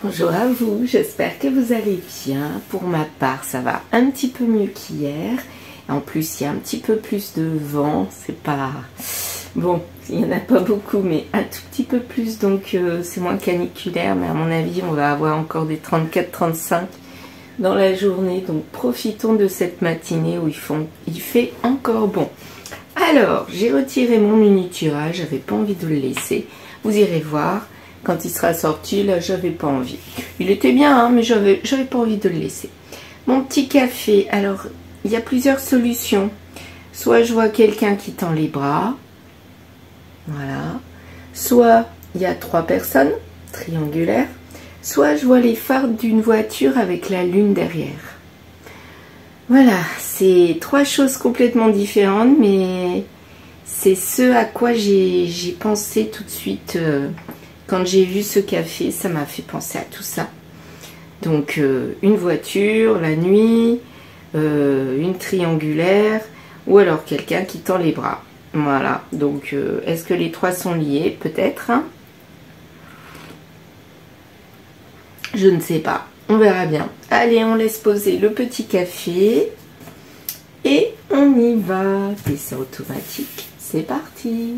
Bonjour à vous, j'espère que vous allez bien. Pour ma part, ça va un petit peu mieux qu'hier. En plus, il y a un petit peu plus de vent. C'est pas... Bon, il n'y en a pas beaucoup, mais un tout petit peu plus. Donc, c'est moins caniculaire. Mais à mon avis, on va avoir encore des 34-35 dans la journée. Donc, profitons de cette matinée où il fait encore bon. Alors, j'ai retiré mon miniaturage. J'avais pas envie de le laisser. Vous irez voir. Quand il sera sorti, là, j'avais pas envie. Il était bien, hein, mais j'avais pas envie de le laisser. Mon petit café, alors, il y a plusieurs solutions. Soit je vois quelqu'un qui tend les bras. Voilà. Soit il y a 3 personnes, triangulaires. Soit je vois les phares d'une voiture avec la lune derrière. Voilà, c'est 3 choses complètement différentes, mais c'est ce à quoi j'ai pensé tout de suite. Quand j'ai vu ce café, ça m'a fait penser à tout ça. Donc, une voiture, la nuit, une triangulaire, ou alors quelqu'un qui tend les bras. Voilà, donc, est-ce que les 3 sont liés? Peut-être, hein? Je ne sais pas, on verra bien. Allez, on laisse poser le petit café, et on y va. Dessin automatique, c'est parti!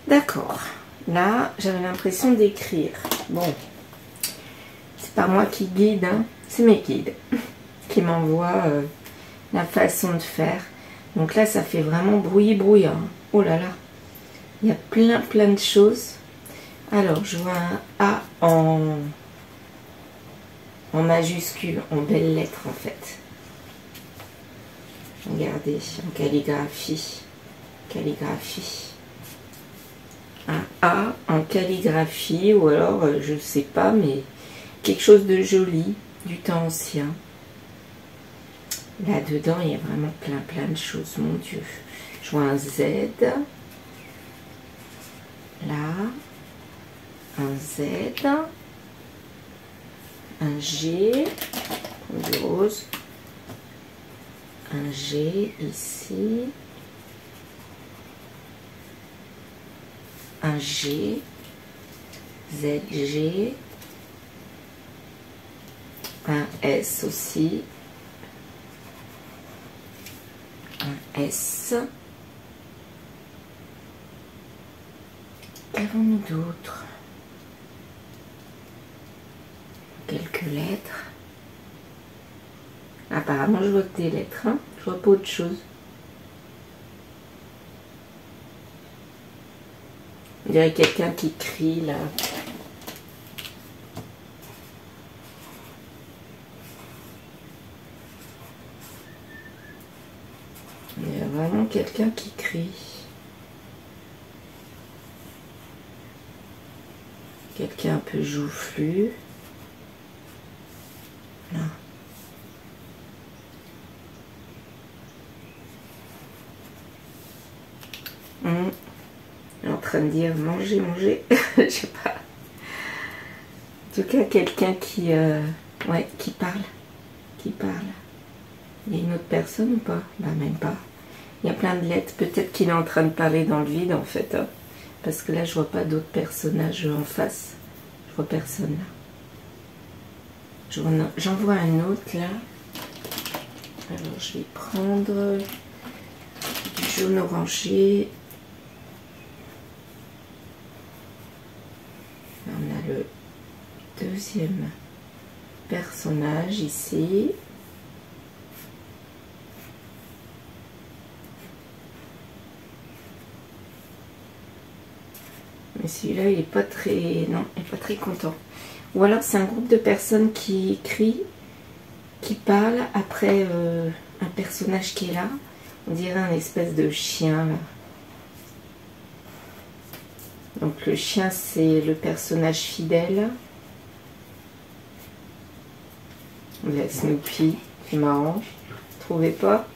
D'accord, là j'avais l'impression d'écrire. Bon, c'est pas moi qui guide, hein, c'est mes guides qui m'envoient la façon de faire. Donc là ça fait vraiment brouillis-brouillard. Oh là là, il y a plein de choses. Alors je vois un A en majuscule, en belles lettres en fait. Regardez, en calligraphie. Un A en calligraphie, ou alors je sais pas, mais quelque chose de joli du temps ancien. Là dedans il y a vraiment plein de choses, mon Dieu. Je vois un Z, là un Z, un G du rose, un G ici, un G, ZG, un S aussi, un S. Qu'avons-nous d'autre? Quelques lettres. Apparemment, je vois que des lettres, hein. Je vois pas autre chose. On dirait quelqu'un qui crie là. Il y a vraiment quelqu'un qui crie. Quelqu'un un peu joufflu. Là. En train de dire manger, je sais pas. En tout cas, quelqu'un qui parle. Il y a une autre personne ou pas? Bah même pas. Il y a plein de lettres. Peut-être qu'il est en train de parler dans le vide en fait. Hein. Parce que là, je vois pas d'autres personnages en face. Je vois personne là. J'en vois un autre là. Alors, je vais prendre du jaune orangé. On a le deuxième personnage ici. Mais celui-là, il est pas très... Non, il est pas très content. Ou alors, c'est un groupe de personnes qui crient, qui parlent après un personnage qui est là. On dirait un espèce de chien, là. Donc, le chien, c'est le personnage fidèle. Il y a Snoopy, c'est marrant. Vous trouvez pas?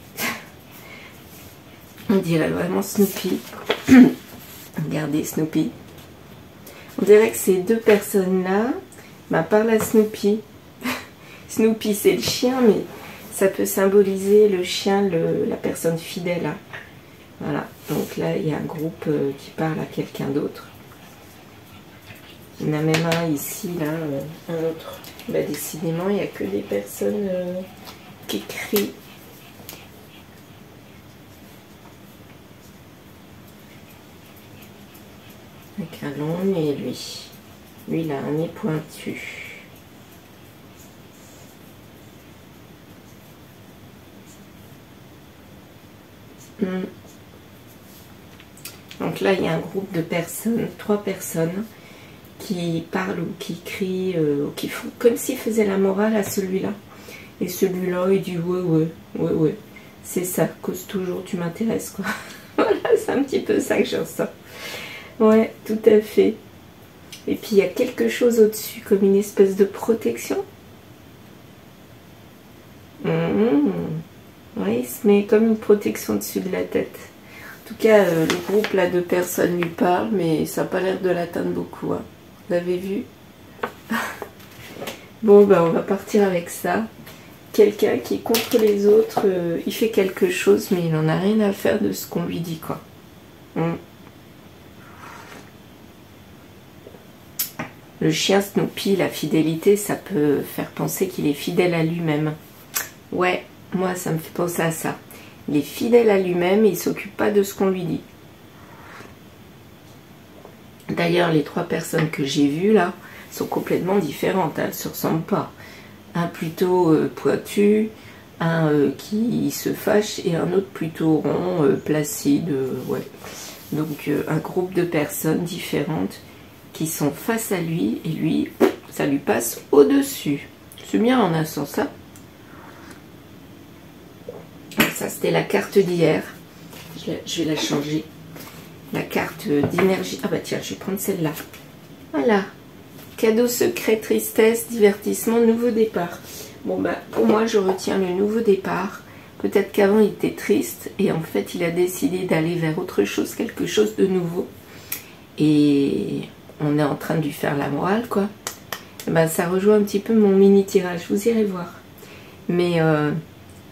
On dirait vraiment Snoopy. Regardez Snoopy. On dirait que ces 2 personnes-là parlent à Snoopy. Snoopy, c'est le chien, mais ça peut symboliser le chien, la personne fidèle. Hein. Voilà, donc là, il y a un groupe qui parle à quelqu'un d'autre. Il y en a même un ici, là, un autre. Bah, décidément, il n'y a que des personnes qui crient. Avec un long nez, lui. Lui, il a un nez pointu. Donc là, il y a un groupe de personnes, 3 personnes, qui parlent ou qui crient, ou qui font comme s'ils faisaient la morale à celui-là. Et celui-là, il dit ouais, c'est ça, cause toujours, tu m'intéresses, quoi. Voilà, c'est un petit peu ça que je ressens. Ouais, tout à fait. Et puis il y a quelque chose au-dessus, comme une espèce de protection. Oui, il se met comme une protection au-dessus de la tête. En tout cas, le groupe là de personnes lui parle, mais ça n'a pas l'air de l'atteindre beaucoup. Hein. Vous avez vu? Bon, ben on va partir avec ça. Quelqu'un qui est contre les autres, il fait quelque chose, mais il n'en a rien à faire de ce qu'on lui dit, quoi. Le chien Snoopy, la fidélité, ça peut faire penser qu'il est fidèle à lui-même. Ouais, moi ça me fait penser à ça. Il est fidèle à lui-même et il ne s'occupe pas de ce qu'on lui dit. D'ailleurs, les 3 personnes que j'ai vues là sont complètement différentes, elles ne se ressemblent pas. Un plutôt pointu, un qui se fâche et un autre plutôt rond, placide. Ouais. Donc un groupe de personnes différentes qui sont face à lui et lui, ça lui passe au-dessus. C'est bien en un sens, ça. Ça, c'était la carte d'hier. Je vais la changer. La carte d'énergie. Ah bah tiens, je vais prendre celle-là. Voilà. Cadeau secret, tristesse, divertissement, nouveau départ. Bon bah, pour moi, je retiens le nouveau départ. Peut-être qu'avant, il était triste. Et en fait, il a décidé d'aller vers autre chose, quelque chose de nouveau. Et on est en train de lui faire la morale, quoi. Et ben, ça rejoint un petit peu mon mini-tirage. Vous irez voir. Mais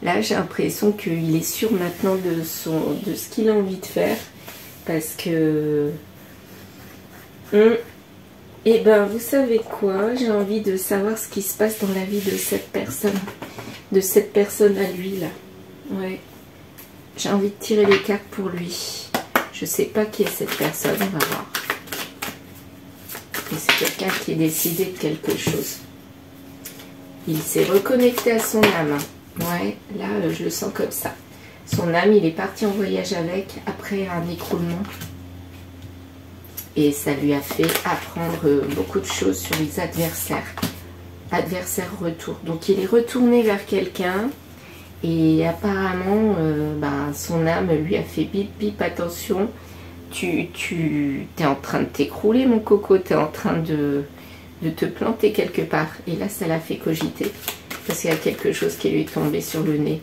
là, j'ai l'impression qu'il est sûr maintenant de ce qu'il a envie de faire. Parce que... Et ben, vous savez quoi? J'ai envie de savoir ce qui se passe dans la vie de cette personne. De cette personne à lui, là. Ouais. J'ai envie de tirer les cartes pour lui. Je sais pas qui est cette personne, on va voir. Et c'est quelqu'un qui est décidé de quelque chose. Il s'est reconnecté à son âme. Ouais, là, je le sens comme ça. Son âme, il est parti en voyage avec, après un écroulement. Et ça lui a fait apprendre beaucoup de choses sur les adversaires. Adversaire retour. Donc, il est retourné vers quelqu'un. Et apparemment, son âme lui a fait bip, bip, attention. Tu es en train de t'écrouler, mon coco. Tu es en train de te planter quelque part. Et là, ça l'a fait cogiter. Parce qu'il y a quelque chose qui lui est tombé sur le nez.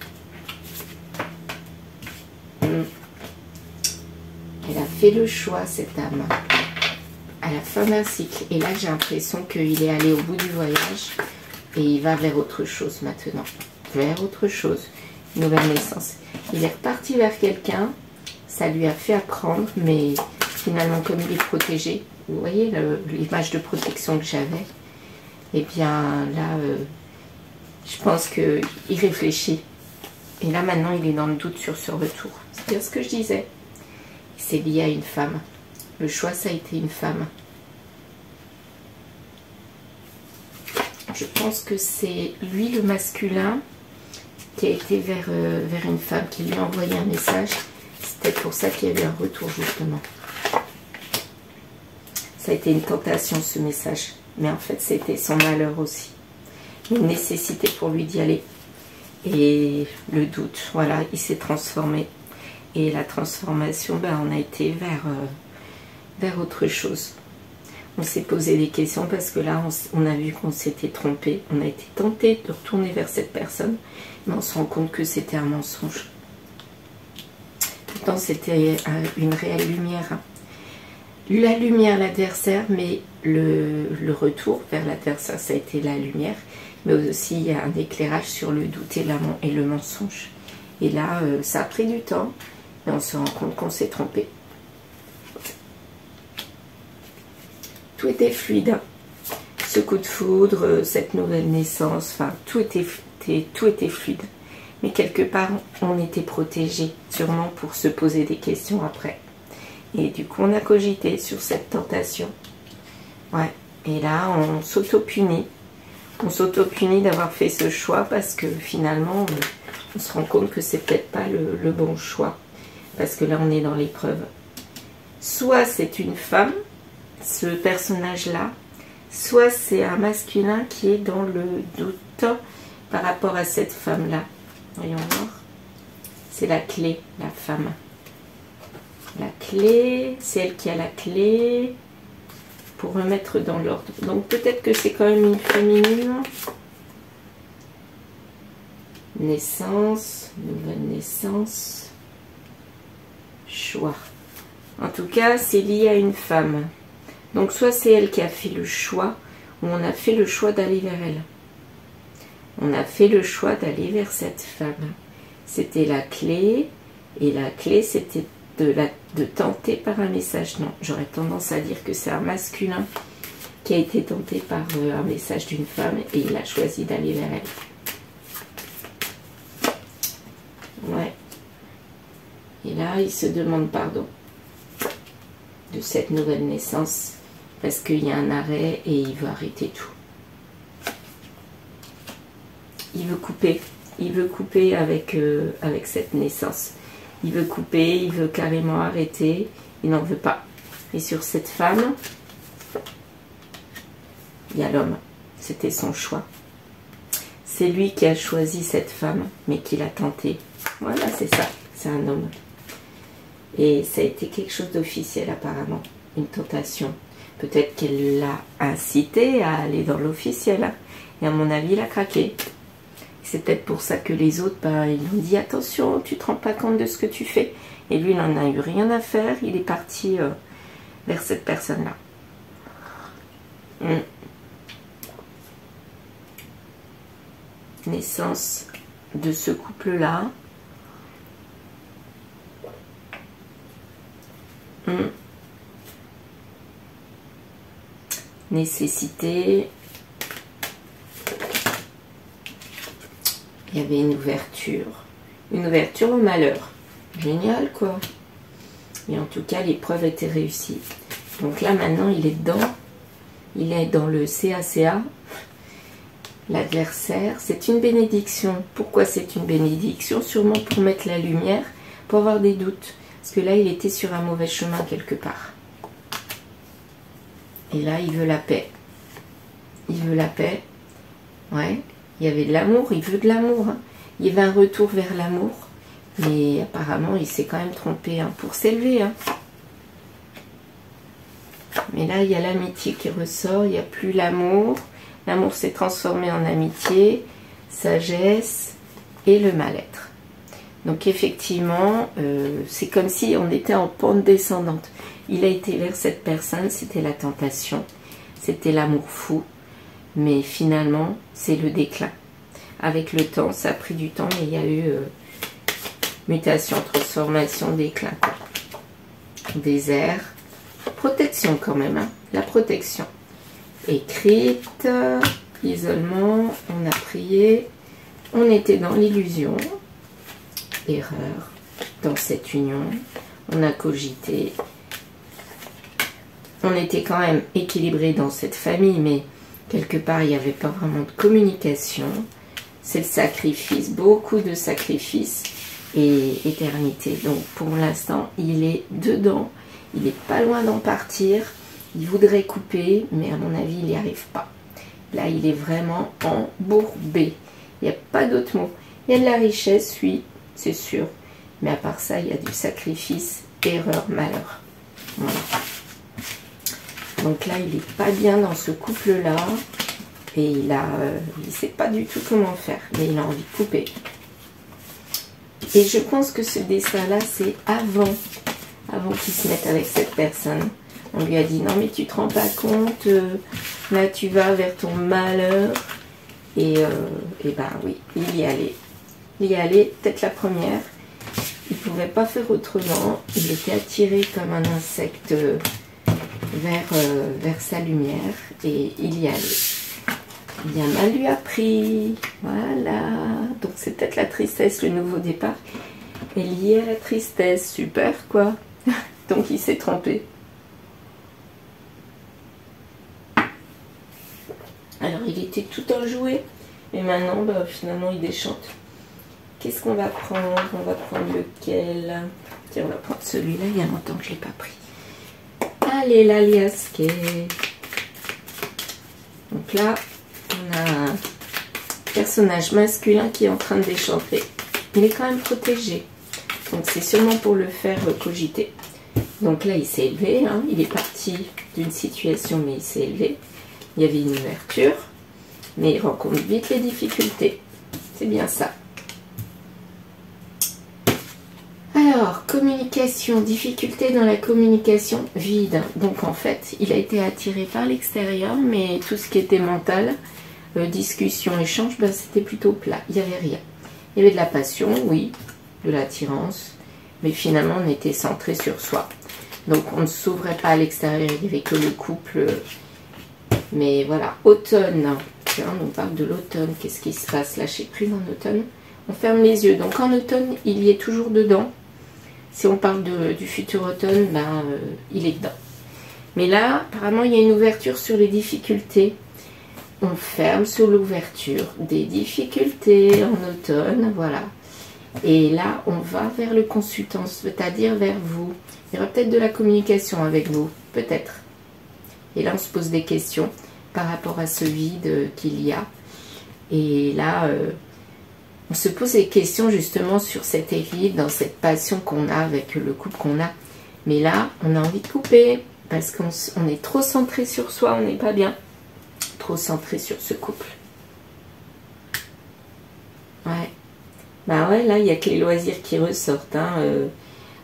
Elle a fait le choix, cette âme. À la fin d'un cycle. Et là, j'ai l'impression qu'il est allé au bout du voyage. Et il va vers autre chose maintenant. Vers autre chose. Une nouvelle naissance. Il est reparti vers quelqu'un. Ça lui a fait apprendre. Mais finalement, comme il est protégé. Vous voyez l'image de protection que j'avais. Eh bien, là, je pense qu'il réfléchit. Et là, maintenant, il est dans le doute sur ce retour. C'est bien ce que je disais. C'est lié à une femme. Le choix, ça a été une femme. Je pense que c'est lui, le masculin, qui a été vers une femme, qui lui a envoyé un message. C'est peut-être pour ça qu'il y a eu un retour, justement. Ça a été une tentation, ce message. Mais en fait, c'était son malheur aussi. Une nécessité pour lui d'y aller. Et le doute, voilà, il s'est transformé. Et la transformation, on a été vers autre chose. On s'est posé des questions parce que là, on a vu qu'on s'était trompé. On a été tenté de retourner vers cette personne, mais on se rend compte que c'était un mensonge. Pourtant, c'était une réelle lumière. La lumière, l'adversaire, mais le retour vers l'adversaire, ça a été la lumière. mais aussi il y a un éclairage sur le doute et le mensonge. Et là, ça a pris du temps, et on se rend compte qu'on s'est trompé. Tout était fluide, hein. Ce coup de foudre, cette nouvelle naissance, enfin, tout était fluide. Mais quelque part, on était protégé, sûrement pour se poser des questions après. Et du coup, on a cogité sur cette tentation. Ouais. Et là, on s'auto-punit. On s'auto-punit d'avoir fait ce choix parce que finalement, on se rend compte que c'est peut-être pas le bon choix. Parce que là, on est dans l'épreuve. Soit c'est une femme, ce personnage-là, soit c'est un masculin qui est dans le doute par rapport à cette femme-là. Voyons voir. C'est la clé, la femme. La clé, c'est elle qui a la clé pour remettre dans l'ordre. Donc peut-être que c'est quand même une féminine. Naissance, nouvelle naissance, choix. En tout cas, c'est lié à une femme. Donc soit c'est elle qui a fait le choix, ou on a fait le choix d'aller vers elle. On a fait le choix d'aller vers cette femme. C'était la clé, et la clé c'était de tenter par un message. Non, j'aurais tendance à dire que c'est un masculin qui a été tenté par un message d'une femme, et il a choisi d'aller vers elle. Ouais. Et là, il se demande pardon de cette nouvelle naissance, parce qu'il y a un arrêt et il veut arrêter tout. Il veut couper avec cette naissance. Il veut couper, il veut carrément arrêter, il n'en veut pas. Et sur cette femme, il y a l'homme. C'était son choix. C'est lui qui a choisi cette femme, mais qui l'a tentée. Voilà, c'est ça, c'est un homme. Et ça a été quelque chose d'officiel apparemment, une tentation. Peut-être qu'elle l'a incité à aller dans l'officiel. Hein. Et à mon avis, il a craqué. C'est peut-être pour ça que les autres, ils lui ont dit attention, tu te rends pas compte de ce que tu fais. Et lui, il n'en a eu rien à faire. Il est parti vers cette personne-là. Naissance de ce couple-là. Nécessité. Il y avait une ouverture au malheur. Génial, quoi. Et en tout cas, l'épreuve était réussie. Donc là, maintenant, il est dans le CACA, l'adversaire. C'est une bénédiction. Pourquoi c'est une bénédiction? Sûrement pour mettre la lumière, pour avoir des doutes. Parce que là, il était sur un mauvais chemin quelque part. Et là, il veut la paix. Il veut la paix. Ouais. Il y avait de l'amour, il veut de l'amour. Hein. Il y avait un retour vers l'amour. Mais apparemment, il s'est quand même trompé pour s'élever. Hein. Mais là, il y a l'amitié qui ressort. Il n'y a plus l'amour. L'amour s'est transformé en amitié, sagesse et le mal-être. Donc effectivement, c'est comme si on était en pente descendante. Il a été vers cette personne, c'était la tentation. C'était l'amour fou. Mais finalement, c'est le déclin. Avec le temps, ça a pris du temps, mais il y a eu mutation, transformation, déclin. Désert, protection quand même, hein, la protection. Écrite, isolement, on a prié, on était dans l'illusion, erreur, dans cette union, on a cogité. On était quand même équilibré dans cette famille, mais quelque part, il n'y avait pas vraiment de communication. C'est le sacrifice, beaucoup de sacrifices et éternité. Donc, pour l'instant, il est dedans. Il n'est pas loin d'en partir. Il voudrait couper, mais à mon avis, il n'y arrive pas. Là, il est vraiment embourbé. Il n'y a pas d'autre mot. Il y a de la richesse, oui, c'est sûr. Mais à part ça, il y a du sacrifice, erreur, malheur. Voilà. Donc là, il n'est pas bien dans ce couple-là. Et il ne sait pas du tout comment faire. Mais il a envie de couper. Et je pense que ce dessin-là, c'est avant qu'il se mette avec cette personne. On lui a dit, non mais tu te rends pas compte, là tu vas vers ton malheur. Et ben oui, il y allait. Il y allait, peut-être la première. Il ne pouvait pas faire autrement. Il était attiré comme un insecte vers sa lumière. Et il y allait. Bien mal lui a pris. Voilà. Donc c'est peut-être la tristesse, le nouveau départ est lié à la tristesse. Super quoi. Donc il s'est trompé. Alors il était tout enjoué. Et maintenant, bah, finalement, il déchante. Qu'est-ce qu'on va prendre? On va prendre lequel? Tiens, on va prendre celui-là. Il y a longtemps que je ne l'ai pas pris. Allez, l'aliasqué. Donc là, on a un personnage masculin qui est en train de déchanter. Il est quand même protégé. Donc c'est sûrement pour le faire cogiter. Donc là, il s'est élevé. Hein. Il est parti d'une situation, mais il s'est élevé. Il y avait une ouverture. Mais il rencontre vite les difficultés. C'est bien ça. Alors, communication, difficulté dans la communication, vide. Donc en fait, il a été attiré par l'extérieur, mais tout ce qui était mental, discussion, échange, ben, c'était plutôt plat. Il n'y avait rien. Il y avait de la passion, oui, de l'attirance, mais finalement on était centré sur soi. Donc on ne s'ouvrait pas à l'extérieur, il n'y avait que le couple. Mais voilà, automne. Tiens, on parle de l'automne. Qu'est-ce qui se passe? Lâcher prise en automne. On ferme les yeux. Donc en automne, il y est toujours dedans. Si on parle du futur automne, ben, il est dedans. Mais là, apparemment, il y a une ouverture sur les difficultés. On ferme sur l'ouverture des difficultés en automne, voilà. Et là, on va vers le consultant, c'est-à-dire vers vous. Il y aura peut-être de la communication avec vous, peut-être. Et là, on se pose des questions par rapport à ce vide qu'il y a. Et là, on se pose des questions justement sur cet vide, dans cette passion qu'on a avec le couple qu'on a. Mais là, on a envie de couper parce qu'on est trop centré sur soi, on n'est pas bien. Trop centré sur ce couple. Ouais. Bah ouais, là, il n'y a que les loisirs qui ressortent. Hein.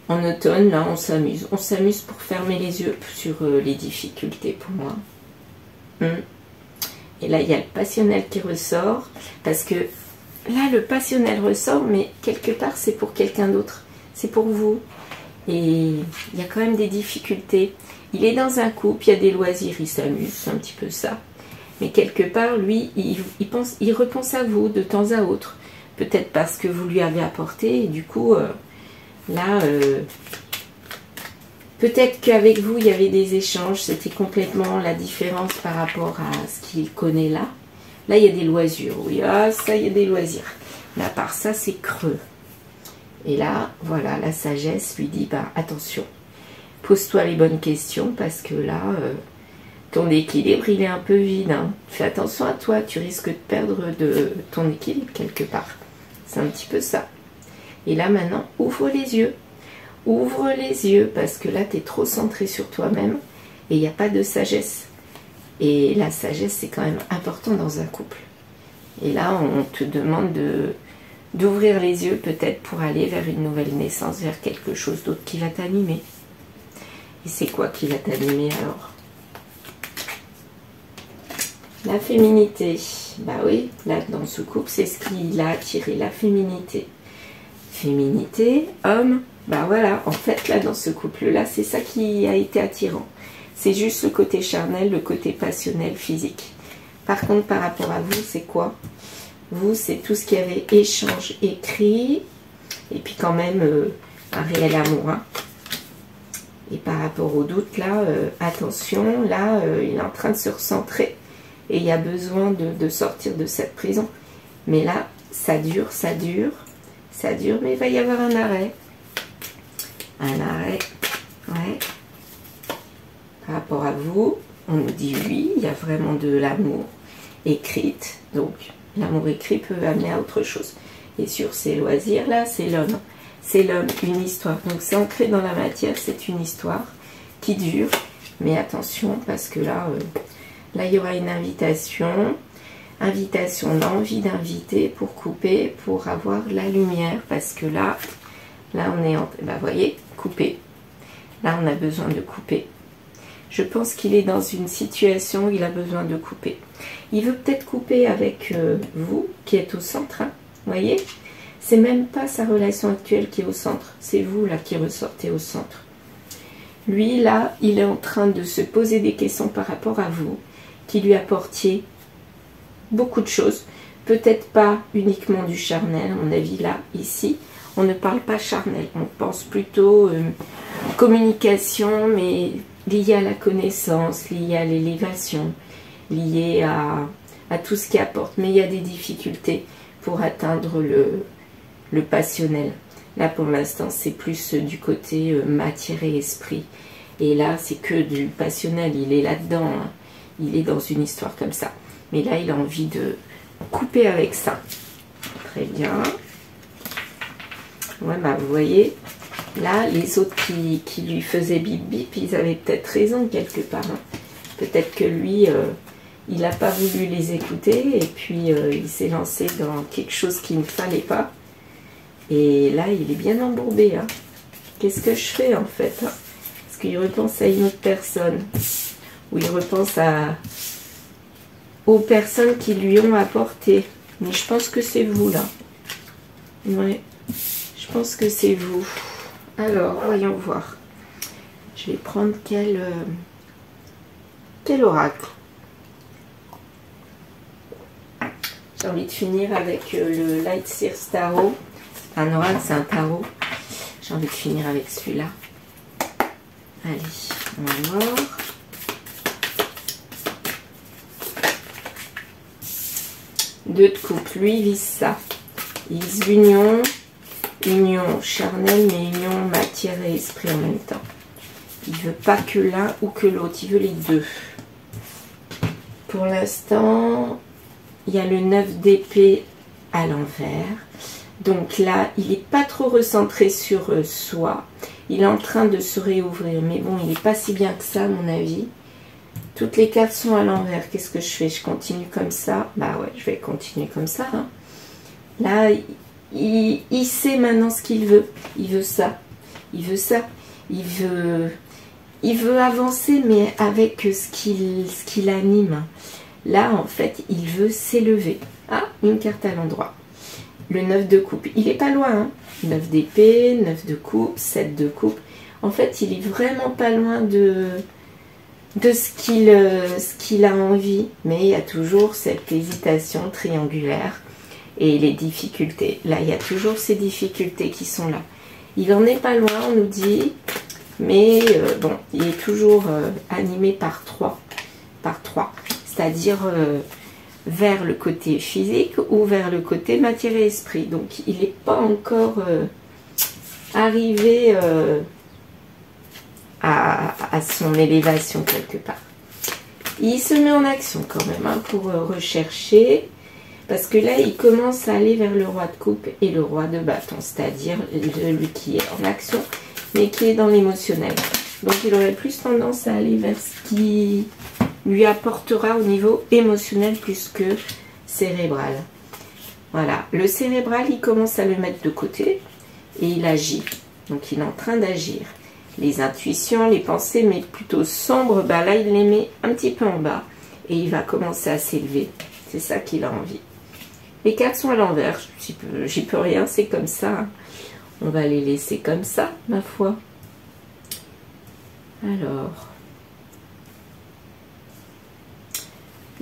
En automne, là, on s'amuse. On s'amuse pour fermer les yeux sur les difficultés pour moi. Et là, il y a le passionnel qui ressort. Parce que là, le passionnel ressort, mais quelque part, c'est pour quelqu'un d'autre. C'est pour vous. Et il y a quand même des difficultés. Il est dans un couple, il y a des loisirs, il s'amuse, c'est un petit peu ça. Mais quelque part, lui, il repense à vous de temps à autre. Peut-être parce que vous lui avez apporté. Et du coup, là, peut-être qu'avec vous, il y avait des échanges. C'était complètement la différence par rapport à ce qu'il connaît là. Là, il y a des loisirs. Oui, ah, ça, il y a des loisirs. Mais à part ça, c'est creux. Et là, voilà, la sagesse lui dit, bah, attention, pose-toi les bonnes questions parce que là, ton équilibre, il est un peu vide. Hein. Fais attention à toi, tu risques de perdre ton équilibre quelque part. C'est un petit peu ça. Et là, maintenant, ouvre les yeux. Ouvre les yeux parce que là, tu es trop centré sur toi-même et il n'y a pas de sagesse. Et la sagesse, c'est quand même important dans un couple. Et là, on te demande d'ouvrir les yeux peut-être pour aller vers une nouvelle naissance, vers quelque chose d'autre qui va t'animer. Et c'est quoi qui va t'animer alors? La féminité. Bah oui, là dans ce couple, c'est ce qui l'a attiré, la féminité. Féminité, homme, bah voilà, en fait là dans ce couple-là, c'est ça qui a été attirant. C'est juste le côté charnel, le côté passionnel, physique. Par contre, par rapport à vous, c'est quoi? Vous, c'est tout ce qui avait échange écrit, et puis quand même un réel amour. Hein. Et par rapport au doute, là, attention, là, il est en train de se recentrer, et il y a besoin de sortir de cette prison. Mais là, ça dure, ça dure, ça dure, mais il va y avoir un arrêt. Un arrêt, ouais. Par rapport à vous, on nous dit oui, il y a vraiment de l'amour écrite, donc l'amour écrit peut amener à autre chose. Et sur ces loisirs-là, c'est l'homme. C'est l'homme, une histoire. Donc c'est ancré dans la matière, c'est une histoire qui dure. Mais attention, parce que là, là il y aura une invitation. Invitation, l'envie d'inviter pour couper, pour avoir la lumière. Parce que là on est en... Bah, vous voyez, couper. Là, on a besoin de couper. Je pense qu'il est dans une situation où il a besoin de couper. Il veut peut-être couper avec vous, qui êtes au centre. Hein, voyez, c'est même pas sa relation actuelle qui est au centre. C'est vous, là, qui ressortez au centre. Lui, là, il est en train de se poser des questions par rapport à vous, qui lui apportiez beaucoup de choses. Peut-être pas uniquement du charnel, à mon avis, là, ici. On ne parle pas charnel, on pense plutôt communication, mais liée à la connaissance, liée à l'élévation, liée à tout ce qui apporte. Mais il y a des difficultés pour atteindre le passionnel. Là, pour l'instant, c'est plus du côté matière et esprit. Et là, c'est que du passionnel, il est là-dedans, hein. Il est dans une histoire comme ça. Mais là, il a envie de couper avec ça. Très bien. Ouais, bah, vous voyez, là, les autres qui lui faisaient bip bip, ils avaient peut-être raison quelque part. Hein. Peut-être que lui, il n'a pas voulu les écouter et puis il s'est lancé dans quelque chose qu'il ne fallait pas. Et là, il est bien embourbé. Hein. Qu'est-ce que je fais en fait, hein? Parce qu'il repense à une autre personne. Ou il repense aux personnes qui lui ont apporté. Mais je pense que c'est vous là. Ouais. Je pense que c'est vous. Alors, voyons voir. Je vais prendre quel oracle. J'ai envie de finir avec le Light Seers Tarot. Un oracle, c'est un tarot. J'ai envie de finir avec celui-là. Allez, on va voir. Deux de coupe. Lui, il vise ça. Il vise l'union. Union charnelle, mais union matière et esprit en même temps. Il veut pas que l'un ou que l'autre, il veut les deux. Pour l'instant, il y a le 9 d'épée à l'envers. Donc là, il n'est pas trop recentré sur soi. Il est en train de se réouvrir, mais bon, il n'est pas si bien que ça, à mon avis. Toutes les cartes sont à l'envers. Qu'est-ce que je fais? Je continue comme ça? Bah ouais, je vais continuer comme ça. Hein. Là, il sait maintenant ce qu'il veut. Il veut ça. Il veut ça. Il veut avancer, mais avec ce qui l'anime. Là, en fait, il veut s'élever. Ah, une carte à l'endroit. Le 9 de coupe. Il n'est pas loin. Hein. 9 d'épée, 9 de coupe, 7 de coupe. En fait, il est vraiment pas loin de ce qu'il a envie. Mais il y a toujours cette hésitation triangulaire. Et les difficultés. Là, il y a toujours ces difficultés qui sont là. Il en est pas loin, on nous dit. Mais bon, il est toujours animé par 3. Par 3. C'est-à-dire vers le côté physique ou vers le côté matière et esprit. Donc, il n'est pas encore arrivé à son élévation quelque part. Il se met en action quand même hein, pour rechercher. Parce que là, il commence à aller vers le roi de coupe et le roi de bâton, c'est-à-dire celui qui est en action, mais qui est dans l'émotionnel. Donc, il aurait plus tendance à aller vers ce qui lui apportera au niveau émotionnel plus que cérébral. Voilà. Le cérébral, il commence à le mettre de côté et il agit. Donc, il est en train d'agir. Les intuitions, les pensées, mais plutôt sombres, bah là, il les met un petit peu en bas et il va commencer à s'élever. C'est ça qu'il a envie. Les cartes sont à l'envers, j'y peux rien, c'est comme ça. On va les laisser comme ça, ma foi. Alors.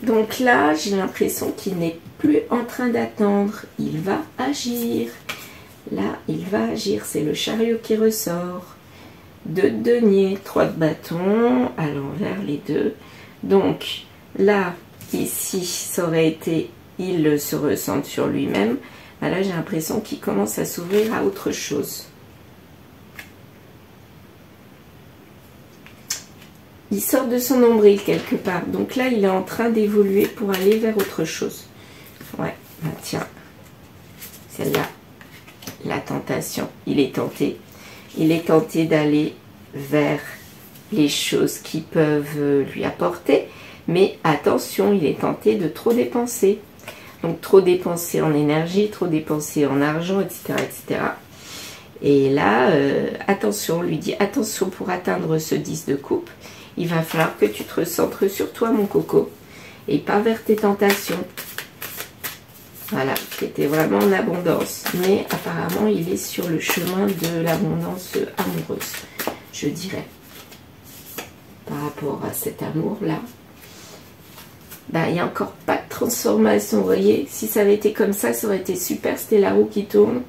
Donc là, j'ai l'impression qu'il n'est plus en train d'attendre. Il va agir. Là, il va agir. C'est le chariot qui ressort. 2 de denier, 3 de bâton, à l'envers les deux. Donc là, ici, ça aurait été... Il se ressent sur lui-même. Là, j'ai l'impression qu'il commence à s'ouvrir à autre chose. Il sort de son nombril quelque part. Donc là, il est en train d'évoluer pour aller vers autre chose. Ouais, bah tiens. Celle-là, la tentation. Il est tenté. Il est tenté d'aller vers les choses qui peuvent lui apporter. Mais attention, il est tenté de trop dépenser. Donc, trop dépenser en énergie, trop dépenser en argent, etc. etc. Et là, attention, on lui dit attention pour atteindre ce 10 de coupe. Il va falloir que tu te recentres sur toi, mon coco, et pas vers tes tentations. Voilà, qui était vraiment en abondance. Mais apparemment, il est sur le chemin de l'abondance amoureuse, je dirais. Par rapport à cet amour-là. Ben, il n'y a encore pas de transformation, vous voyez. Si ça avait été comme ça aurait été super, c'était la roue qui tourne.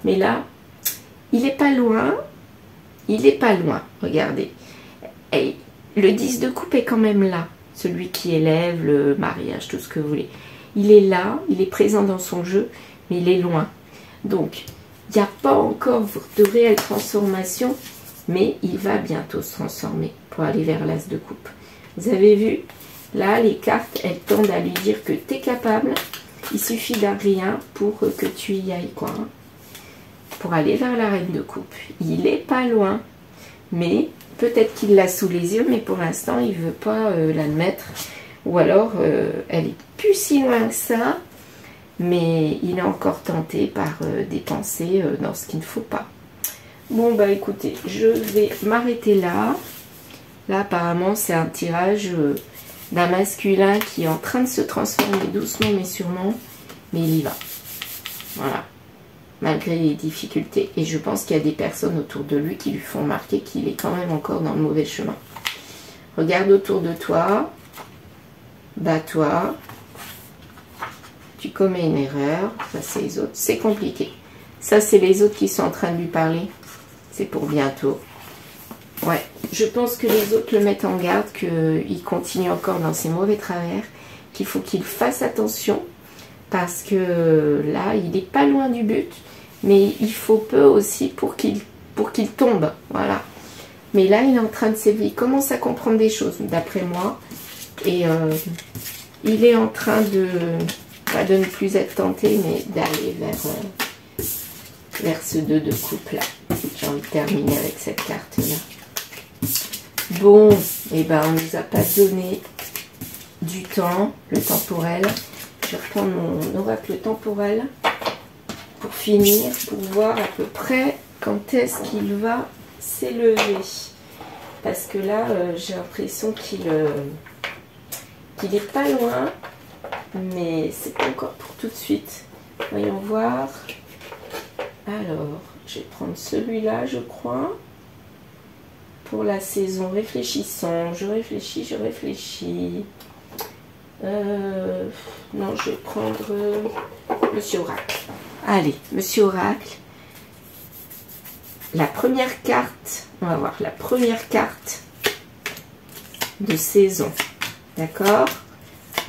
Mais là, il n'est pas loin. Il n'est pas loin, regardez. Et le 10 de coupe est quand même là. Celui qui élève le mariage, tout ce que vous voulez. Il est là, il est présent dans son jeu, mais il est loin. Donc, il n'y a pas encore de réelle transformation, mais il va bientôt se transformer pour aller vers l'as de coupe. Vous avez vu, là, les cartes, elles tendent à lui dire que tu es capable. Il suffit d'un rien pour que tu y ailles, quoi. Hein, pour aller vers la reine de coupe. Il n'est pas loin, mais peut-être qu'il l'a sous les yeux, mais pour l'instant, il ne veut pas l'admettre. Ou alors, elle est plus si loin que ça, mais il est encore tenté par des pensées dans ce qu'il ne faut pas. Bon, bah écoutez, je vais m'arrêter là. Là, apparemment, c'est un tirage d'un masculin qui est en train de se transformer doucement mais sûrement, mais il y va. Voilà. Malgré les difficultés. Et je pense qu'il y a des personnes autour de lui qui lui font remarquer qu'il est quand même encore dans le mauvais chemin. Regarde autour de toi. Bats-toi. Tu commets une erreur. Ça, c'est les autres. C'est compliqué. Ça, c'est les autres qui sont en train de lui parler. C'est pour bientôt. Ouais. Je pense que les autres le mettent en garde, qu'il continue encore dans ses mauvais travers, qu'il faut qu'il fasse attention. Parce que là, il n'est pas loin du but. Mais il faut peu aussi pour qu'il tombe. Voilà. Mais là, il est en train de s'éveiller. Il commence à comprendre des choses, d'après moi. Et il est en train de, pas de ne plus être tenté, mais d'aller vers ce 2 de coupe là. J'ai envie de terminer avec cette carte-là. Bon, et ben on nous a pas donné du temps, le temporel. Je vais reprendre mon oracle temporel pour finir, pour voir à peu près quand est-ce qu'il va s'élever. Parce que là, j'ai l'impression qu'il n'est pas loin, mais c'est pas encore pour tout de suite. Voyons voir. Alors, je vais prendre celui-là, je crois. Pour la saison, réfléchissons. Je réfléchis, je réfléchis. Non, je vais prendre Monsieur Oracle. Allez, Monsieur Oracle. La première carte, on va voir la première carte de saison. D'accord?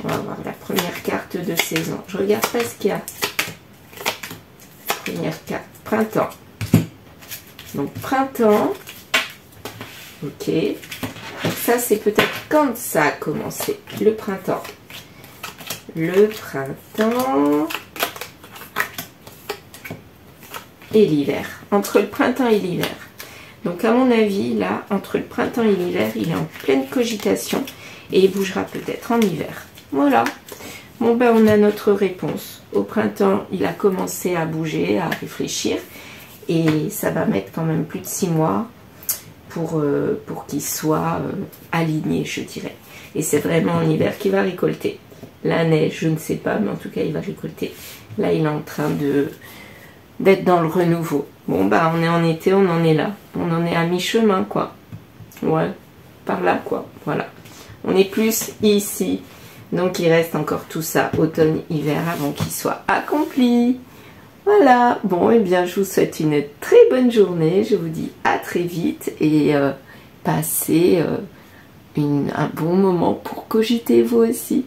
On va voir la première carte de saison. Je regarde pas ce qu'il y a. Première carte, printemps. Donc, printemps. Ok. Donc, ça, c'est peut-être quand ça a commencé. Le printemps. Le printemps. Et l'hiver. Entre le printemps et l'hiver. Donc, à mon avis, là, entre le printemps et l'hiver, il est en pleine cogitation. Et il bougera peut-être en hiver. Voilà. Bon, ben, on a notre réponse. Au printemps, il a commencé à bouger, à réfléchir. Et ça va mettre quand même plus de 6 mois pour qu'il soit aligné, je dirais. Et c'est vraiment en hiver qu'il va récolter. La neige, je ne sais pas, mais en tout cas, il va récolter. Là, il est en train d'être dans le renouveau. Bon, bah, on est en été, on en est là. On en est à mi-chemin, quoi. Ouais, par là, quoi. Voilà. On est plus ici. Donc, il reste encore tout ça, automne, hiver, avant qu'il soit accompli. Voilà. Bon, et bien, je vous souhaite une très bonne journée. Je vous dis à très vite et passez un bon moment pour cogiter vous aussi.